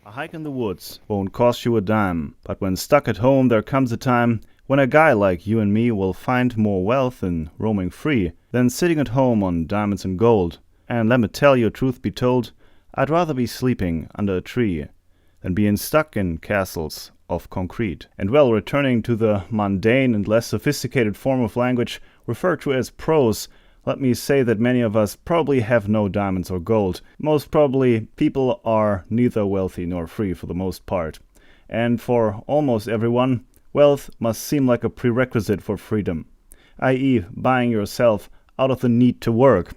A hike in the woods won't cost you a dime, but when stuck at home there comes a time when a guy like you and me will find more wealth in roaming free than sitting at home on diamonds and gold. And let me tell you, truth be told, I'd rather be sleeping under a tree than being stuck in castles of concrete. And well, returning to the mundane and less sophisticated form of language referred to as prose, let me say that many of us probably have no diamonds or gold. Most probably, people are neither wealthy nor free for the most part. And for almost everyone, wealth must seem like a prerequisite for freedom, i.e. buying yourself out of the need to work.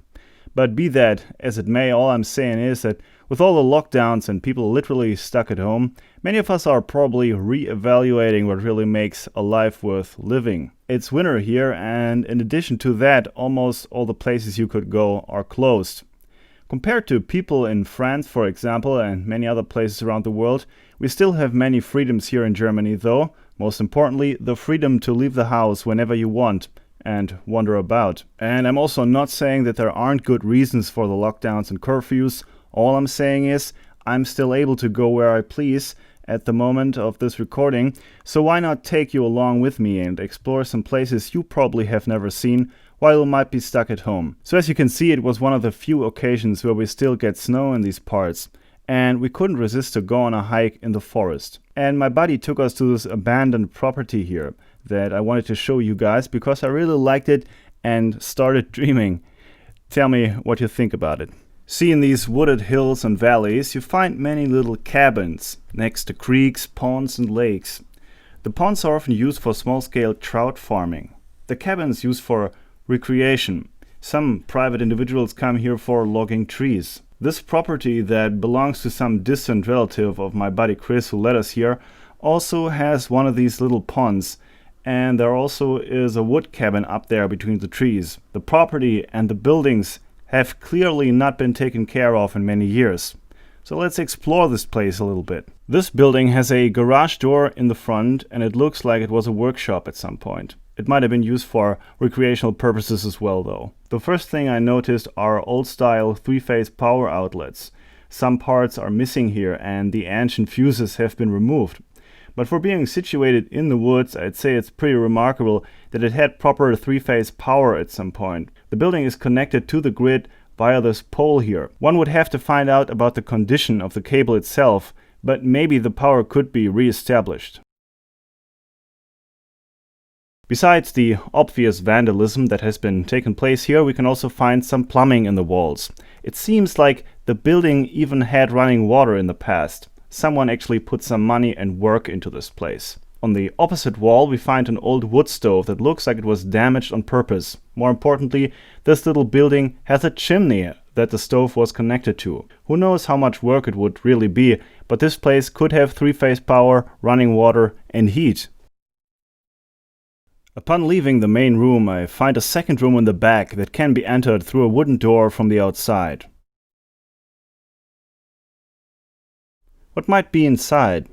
But be that as it may, all I'm saying is that with all the lockdowns and people literally stuck at home, many of us are probably re-evaluating what really makes a life worth living. It's winter here, and in addition to that, almost all the places you could go are closed. Compared to people in France, for example, and many other places around the world, we still have many freedoms here in Germany though. Most importantly, the freedom to leave the house whenever you want and wander about. And I'm also not saying that there aren't good reasons for the lockdowns and curfews. All I'm saying is I'm still able to go where I please at the moment of this recording, so why not take you along with me and explore some places you probably have never seen while you might be stuck at home. So as you can see, it was one of the few occasions where we still get snow in these parts, and we couldn't resist to go on a hike in the forest. And my buddy took us to this abandoned property here that I wanted to show you guys because I really liked it and started dreaming. Tell me what you think about it. See, in these wooded hills and valleys, you find many little cabins next to creeks, ponds and lakes. The ponds are often used for small-scale trout farming. The cabins used for recreation. Some private individuals come here for logging trees. This property that belongs to some distant relative of my buddy Chris, who led us here, also has one of these little ponds, and there also is a wood cabin up there between the trees. The property and the buildings have clearly not been taken care of in many years. So let's explore this place a little bit. This building has a garage door in the front, and it looks like it was a workshop at some point. It might have been used for recreational purposes as well though. The first thing I noticed are old-style three-phase power outlets. Some parts are missing here and the ancient fuses have been removed. But for being situated in the woods, I'd say it's pretty remarkable that it had proper three-phase power at some point. The building is connected to the grid via this pole here. One would have to find out about the condition of the cable itself, but maybe the power could be re-established. Besides the obvious vandalism that has been taken place here, we can also find some plumbing in the walls. It seems like the building even had running water in the past. Someone actually put some money and work into this place. On the opposite wall we find an old wood stove that looks like it was damaged on purpose. More importantly, this little building has a chimney that the stove was connected to. Who knows how much work it would really be, but this place could have three-phase power, running water and heat. Upon leaving the main room, I find a second room in the back that can be entered through a wooden door from the outside. What might be inside?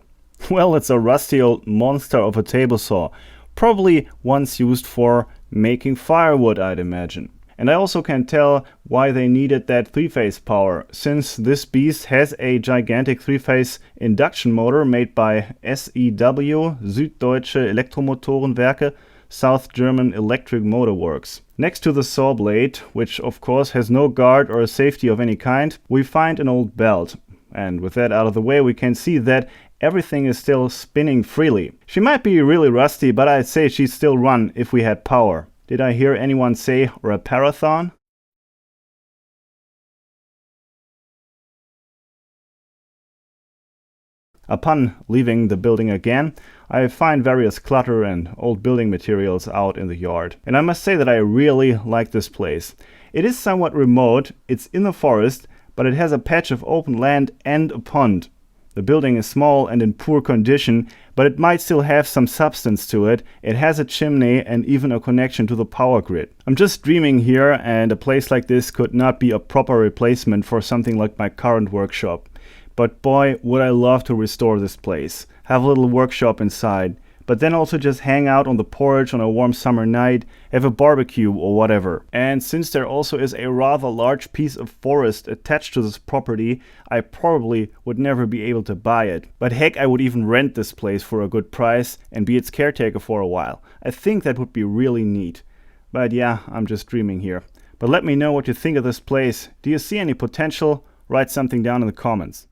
Well, it's a rusty old monster of a table saw, probably once used for making firewood, I'd imagine. And I also can tell why they needed that three-phase power, since this beast has a gigantic three-phase induction motor made by SEW, Süddeutsche Elektromotorenwerke, South German Electric Motor Works. Next to the saw blade, which of course has no guard or safety of any kind, we find an old belt. And with that out of the way, we can see that everything is still spinning freely. She might be really rusty, but I'd say she'd still run if we had power. Did I hear anyone say reparathon? Upon leaving the building again, I find various clutter and old building materials out in the yard. And I must say that I really like this place. It is somewhat remote, it's in the forest, but it has a patch of open land and a pond. The building is small and in poor condition, but it might still have some substance to it. It has a chimney and even a connection to the power grid. I'm just dreaming here, and a place like this could not be a proper replacement for something like my current workshop. But boy, would I love to restore this place. Have a little workshop inside. but then also just hang out on the porch on a warm summer night, have a barbecue or whatever. And since there also is a rather large piece of forest attached to this property, I probably would never be able to buy it. But heck, I would even rent this place for a good price and be its caretaker for a while. I think that would be really neat. But yeah, I'm just dreaming here. But let me know what you think of this place. Do you see any potential? Write something down in the comments.